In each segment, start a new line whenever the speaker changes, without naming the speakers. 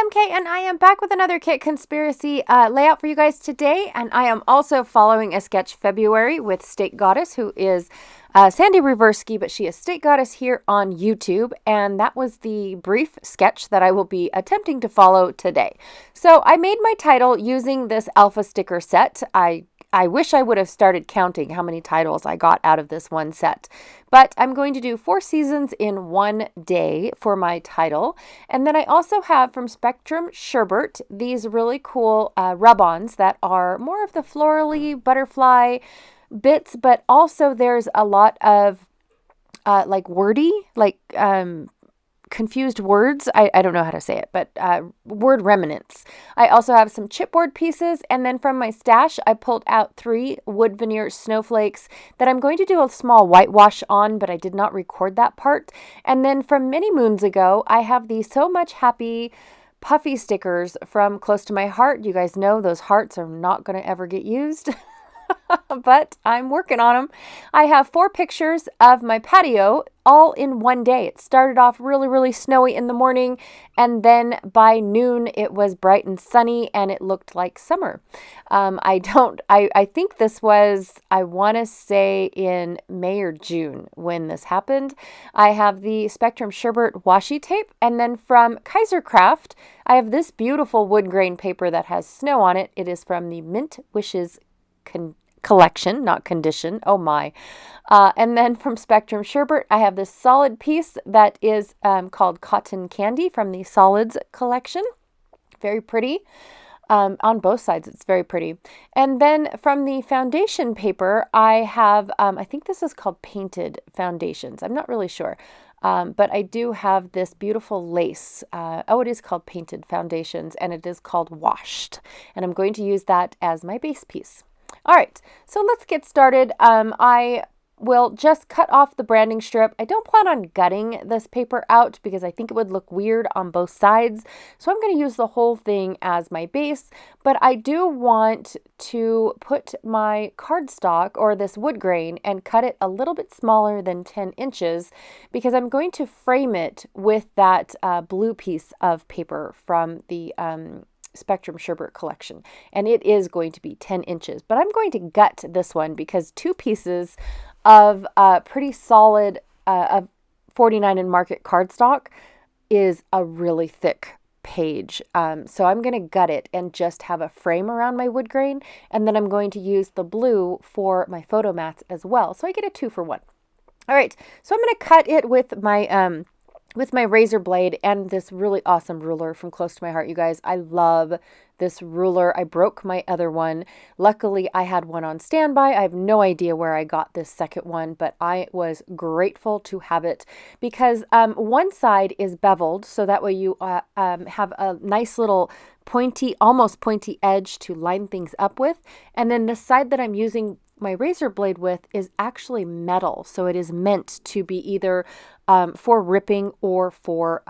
MK, and I am back with another Kit Conspiracy layout for you guys today. And I am also following a sketch February with State Goddess, who is Sandy Reversky, but she is State Goddess here on YouTube. And that was the brief sketch that I will be attempting to follow today. So I made my title using this alpha sticker set. I wish I would have started counting how many titles I got out of this one set. But I'm going to do 4 seasons in one day for my title. And then I also have from Spectrum Sherbet these really cool rub-ons that are more of the florally butterfly bits, but also there's a lot of like wordy, like confused words. I don't know how to say it, but word remnants. I also have some chipboard pieces, and then from my stash, I pulled out 3 wood veneer snowflakes that I'm going to do a small whitewash on, but I did not record that part. And then from many moons ago, I have the So Much Happy puffy stickers from Close to My Heart. You guys know those hearts are not going to ever get used. But I'm working on them. I have 4 pictures of my patio all in one day. It started off really, really snowy in the morning, and then by noon it was bright and sunny and it looked like summer. I think this was, I want to say in May or June when this happened. I have the Spectrum Sherbet washi tape, and then from Kaisercraft, I have this beautiful wood grain paper that has snow on it. It is from the Mint Wishes collection, not condition. Oh my. And then from Spectrum Sherbet, I have this solid piece that is called Cotton Candy from the Solids collection. Very pretty. On both sides, it's very pretty. And then from the foundation paper, I have, I think this is called Painted Foundations. I'm not really sure. But I do have this beautiful lace. It is called Painted Foundations, and it is called Washed. And I'm going to use that as my base piece. All right, so let's get started. I will just cut off the branding strip. I don't plan on gutting this paper out because I think it would look weird on both sides. So I'm going to use the whole thing as my base, but I do want to put my cardstock or this wood grain and cut it a little bit smaller than 10 inches because I'm going to frame it with that blue piece of paper from the Spectrum Sherbet collection, and it is going to be 10 inches, but I'm going to gut this one because 2 pieces of pretty solid 49 in market cardstock is a really thick page. So I'm going to gut it and just have a frame around my wood grain, and then I'm going to use the blue for my photo mats as well. So I get a 2 for 1. All right, so I'm going to cut it with my razor blade and this really awesome ruler from Close to My Heart, you guys. I love this ruler. I broke my other one. Luckily, I had one on standby. I have no idea where I got this second one, but I was grateful to have it because one side is beveled, so that way you have a nice little pointy, almost pointy edge to line things up with. And then the side that I'm using my razor blade with is actually metal, so it is meant to be either for ripping or for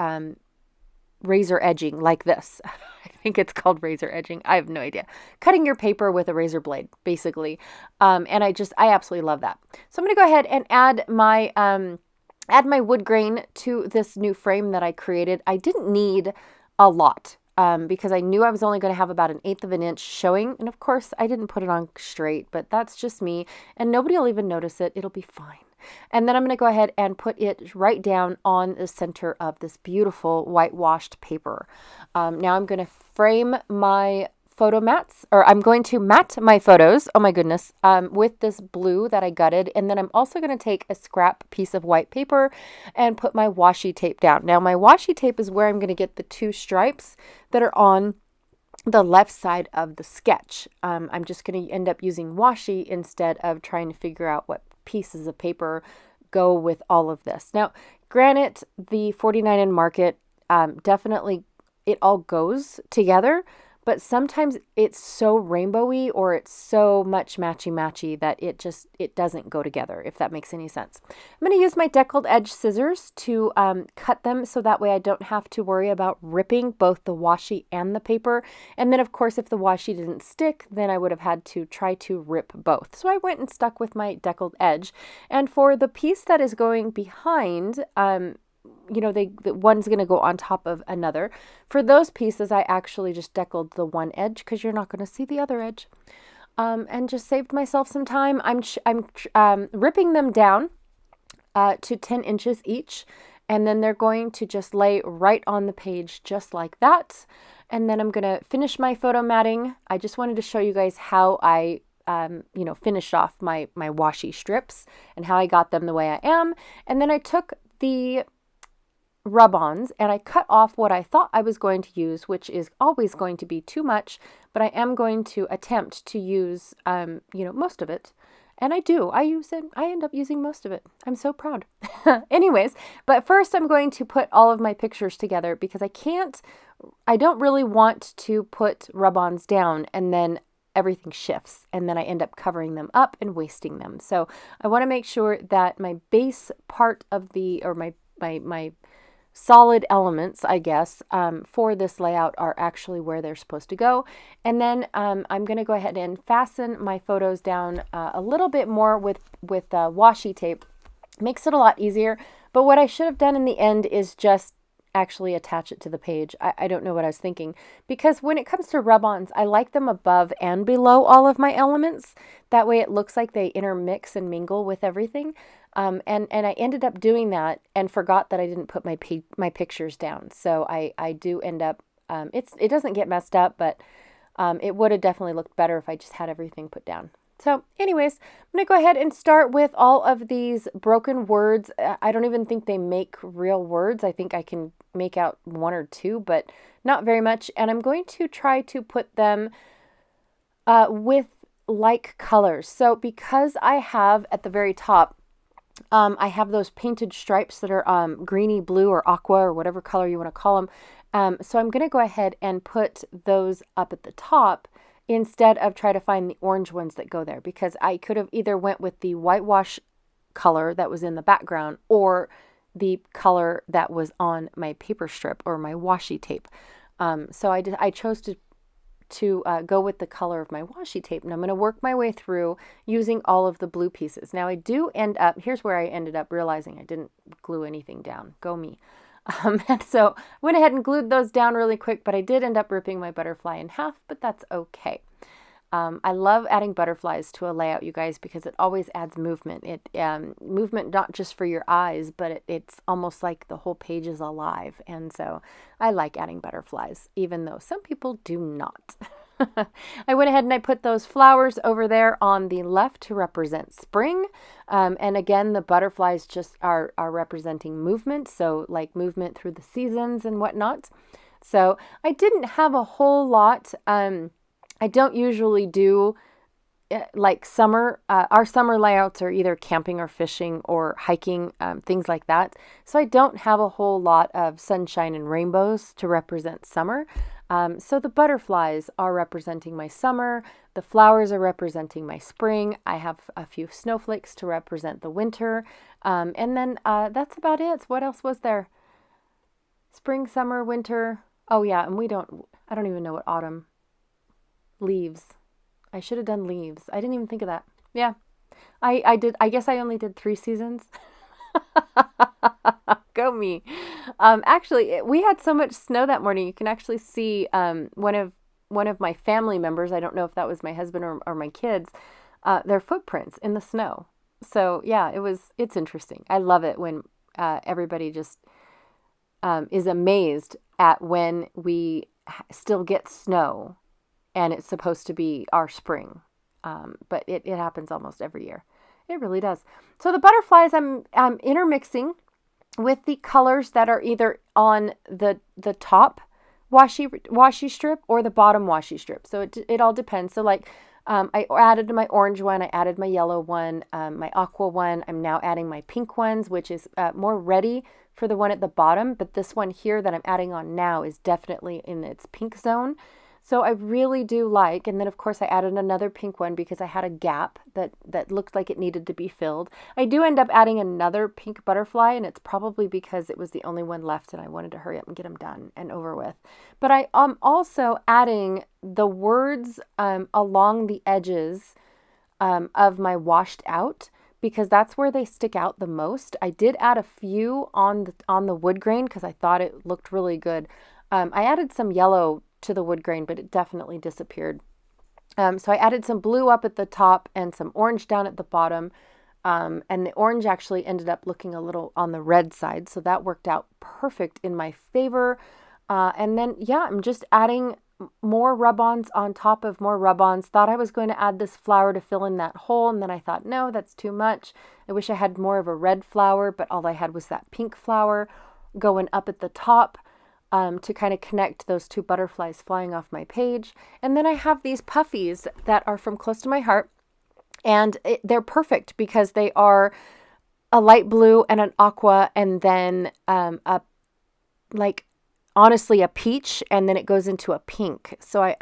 razor edging like this. I think it's called razor edging. I have no idea. Cutting your paper with a razor blade, basically. And I absolutely love that. So I'm going to go ahead and add my wood grain to this new frame that I created. I didn't need a lot. Because I knew I was only going to have about 1/8 of an inch showing. And of course, I didn't put it on straight, but that's just me. And nobody will even notice it. It'll be fine. And then I'm going to go ahead and put it right down on the center of this beautiful whitewashed paper. Now I'm going to frame my photo mats, or I'm going to mat my photos, oh my goodness, with this blue that I gutted. And then I'm also going to take a scrap piece of white paper and put my washi tape down. Now my washi tape is where I'm going to get the 2 stripes that are on the left side of the sketch. I'm just going to end up using washi instead of trying to figure out what pieces of paper go with all of this. Now, granted, the 49 in market, definitely it all goes together, but sometimes it's so rainbowy or it's so much matchy-matchy that it doesn't go together, if that makes any sense. I'm going to use my deckled edge scissors to cut them so that way I don't have to worry about ripping both the washi and the paper. And then, of course, if the washi didn't stick, then I would have had to try to rip both. So I went and stuck with my deckled edge. And for the piece that is going behind, one's going to go on top of another. For those pieces, I actually just deckled the one edge because you're not going to see the other edge. And just saved myself some time. I'm ripping them down to 10 inches each, and then they're going to just lay right on the page just like that. And then I'm going to finish my photo matting. I just wanted to show you guys how I finished off my washi strips and how I got them the way I am. And then I took the rub-ons and I cut off what I thought I was going to use, which is always going to be too much, but I am going to attempt to use, most of it. And I do. I use it. I end up using most of it. I'm so proud. Anyways, but first I'm going to put all of my pictures together because I don't really want to put rub-ons down and then everything shifts and then I end up covering them up and wasting them. So I want to make sure that my base part of my solid elements, I guess, for this layout are actually where they're supposed to go. And then I'm going to go ahead and fasten my photos down a little bit more with washi tape. Makes it a lot easier. But what I should have done in the end is just actually attach it to the page. I don't know what I was thinking, because when it comes to rub-ons, I like them above and below all of my elements. That way it looks like they intermix and mingle with everything. And I ended up doing that and forgot that I didn't put my pictures down. So I do end up, it doesn't get messed up, but it would have definitely looked better if I just had everything put down. So anyways, I'm going to go ahead and start with all of these broken words. I don't even think they make real words. I think I can make out one or two, but not very much. And I'm going to try to put them with like colors. So because I have at the very top, I have those painted stripes that are greeny blue or aqua or whatever color you want to call them. So I'm going to go ahead and put those up at the top instead of try to find the orange ones that go there, because I could have either went with the whitewash color that was in the background or the color that was on my paper strip or my washi tape. So I chose to go with the color of my washi tape, and I'm going to work my way through using all of the blue pieces. Now I do end up, here's where I ended up realizing I didn't glue anything down. Go me. And so I went ahead and glued those down really quick, but I did end up ripping my butterfly in half, but that's okay. I love adding butterflies to a layout, you guys, because it always adds movement. Movement not just for your eyes, but it's almost like the whole page is alive. And so I like adding butterflies, even though some people do not. I went ahead and I put those flowers over there on the left to represent spring. And again, the butterflies just are representing movement. So like movement through the seasons and whatnot. So I didn't have a whole lot. I don't usually do like summer. Our summer layouts are either camping or fishing or hiking, things like that. So I don't have a whole lot of sunshine and rainbows to represent summer. So the butterflies are representing my summer. The flowers are representing my spring. I have a few snowflakes to represent the winter. And then that's about it. What else was there? Spring, summer, winter. Oh yeah, and I don't even know what autumn. Leaves. I should have done leaves. I didn't even think of that. Yeah. I did. I guess I only did 3 seasons. Go me. Actually, we had so much snow that morning. You can actually see one of my family members, I don't know if that was my husband or my kids, their footprints in the snow. So yeah, it's interesting. I love it when everybody just is amazed at when we still get snow and it's supposed to be our spring. But it happens almost every year. It really does. So the butterflies I'm intermixing with the colors that are either on the top washi strip or the bottom washi strip. So it all depends. So like I added my orange one, I added my yellow one, my aqua one. I'm now adding my pink ones, which is more ready for the one at the bottom. But this one here that I'm adding on now is definitely in its pink zone. So I really do like, and then of course I added another pink one because I had a gap that looked like it needed to be filled. I do end up adding another pink butterfly, and it's probably because it was the only one left and I wanted to hurry up and get them done and over with. But I am also adding the words along the edges of my washed out, because that's where they stick out the most. I did add a few on the wood grain because I thought it looked really good. I added some yellow to the wood grain, but it definitely disappeared. So I added some blue up at the top and some orange down at the bottom. And the orange actually ended up looking a little on the red side. So that worked out perfect in my favor. And then, yeah, I'm just adding more rub-ons on top of more rub-ons. Thought I was going to add this flower to fill in that hole. And then I thought, no, that's too much. I wish I had more of a red flower, but all I had was that pink flower going up at the top. To kind of connect those two butterflies flying off my page. And then I have these puffies that are from Close to My Heart. And they're perfect because they are a light blue and an aqua, and then honestly a peach, and then it goes into a pink. So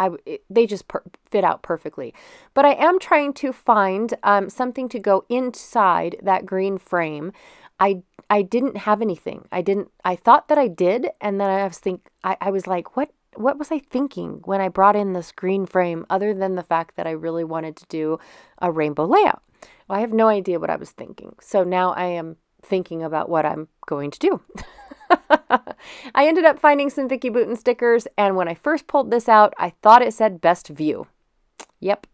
they just fit out perfectly. But I am trying to find something to go inside that green frame. I didn't have anything. I thought that I did, and then I was like, what was I thinking when I brought in this green frame, other than the fact that I really wanted to do a rainbow layout? Well, I have no idea what I was thinking. So now I am thinking about what I'm going to do. I ended up finding some Vicki Boutin stickers, and when I first pulled this out, I thought it said best view. Yep.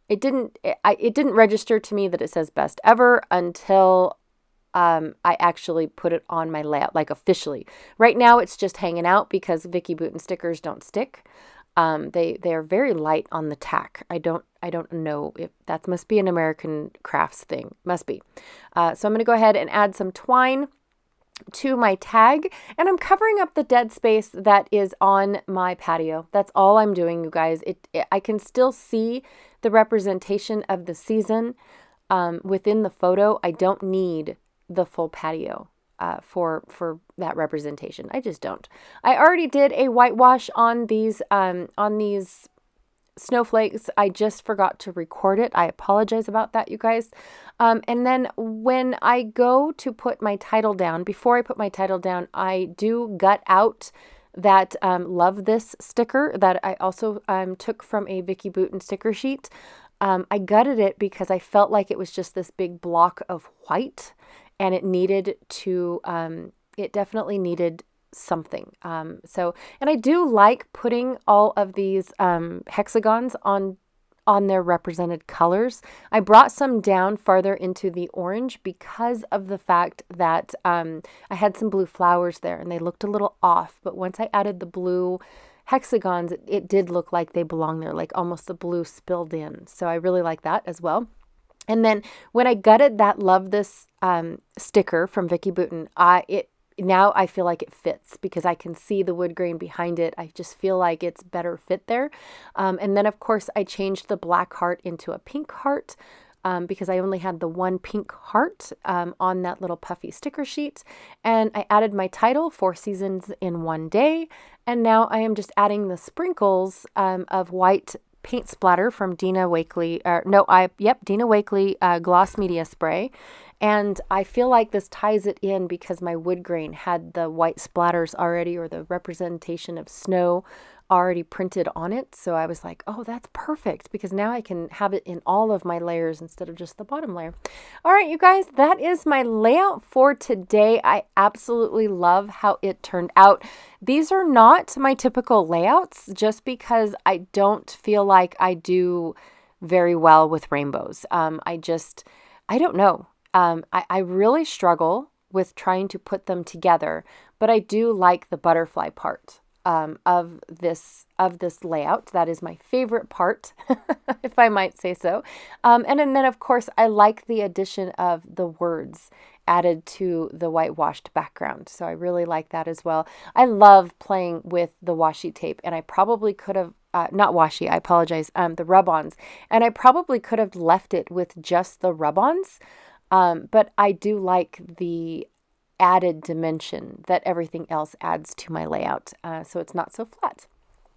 It didn't register to me that it says best ever until I actually put it on my layout, like officially. Right now it's just hanging out because Vicki Boutin stickers don't stick. They are very light on the tack. I don't know if that must be an American crafts thing. Must be. So I'm going to go ahead and add some twine to my tag, and I'm covering up the dead space that is on my patio. That's all I'm doing, you guys. I can still see the representation of the season within the photo. I don't need the full patio for that representation. I just don't. I already did a whitewash on these snowflakes. I just forgot to record it. I apologize about that, you guys. And then when I go to put my title down, before I put my title down, I do gut out that Love This sticker that I also took from a Vicki Boutin sticker sheet. I gutted it because I felt like it was just this big block of white, and it definitely needed something. And I do like putting all of these hexagons on their represented colors. I brought some down farther into the orange because of the fact that I had some blue flowers there and they looked a little off. But once I added the blue hexagons, it did look like they belong there, like almost the blue spilled in. So I really like that as well. And then when I gutted that Love This sticker from Vicki Boutin, now I feel like it fits because I can see the wood grain behind it. I just feel like it's better fit there. And then, of course, I changed the black heart into a pink heart because I only had the one pink heart on that little puffy sticker sheet. And I added my title, 4 Seasons in One Day. And now I am just adding the sprinkles of white paint splatter from Dina Wakley. Dina Wakley Gloss Media Spray. And I feel like this ties it in because my wood grain had the white splatters already, or the representation of snow already printed on it. So I was like, oh, that's perfect, because now I can have it in all of my layers instead of just the bottom layer. All right, you guys, that is my layout for today. I absolutely love how it turned out. These are not my typical layouts just because I don't feel like I do very well with rainbows. I don't know. I really struggle with trying to put them together, but I do like the butterfly part of this layout. That is my favorite part, if I might say so. And then, of course, I like the addition of the words added to the whitewashed background. So I really like that as well. I love playing with the washi tape, and I probably could have not washi, I apologize, the rub-ons. And I probably could have left it with just the rub-ons. But I do like the added dimension that everything else adds to my layout, so it's not so flat.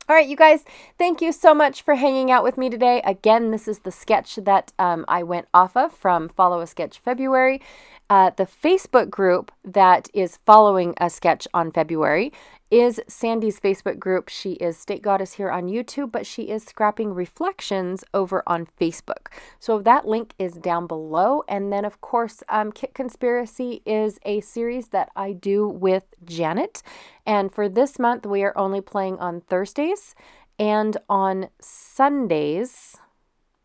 All right, you guys, thank you so much for hanging out with me today. Again, this is the sketch that I went off of from Follow a Sketch February. The Facebook group that is following a sketch on February is Sandy's Facebook group. She is State Goddess here on YouTube, but she is Scrapping Reflections over on Facebook. So that link is down below. And then, of course, Kit Conspiracy is a series that I do with Janet. And for this month, we are only playing on Thursdays and on Sundays.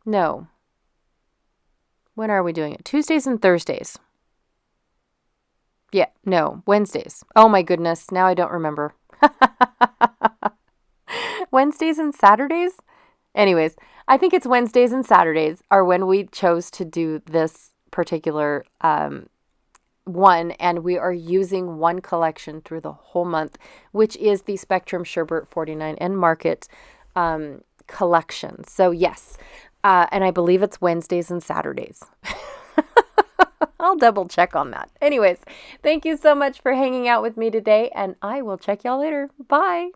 No. When are we doing it? Tuesdays and Thursdays. Yeah, no, Wednesdays. Oh my goodness, now I don't remember. Wednesdays and Saturdays? Anyways, I think it's Wednesdays and Saturdays are when we chose to do this particular one, and we are using one collection through the whole month, which is the Spectrum Sherbet 49 and Market collection. So yes, and I believe it's Wednesdays and Saturdays. I'll double check on that. Anyways, thank you so much for hanging out with me today, and I will check y'all later. Bye.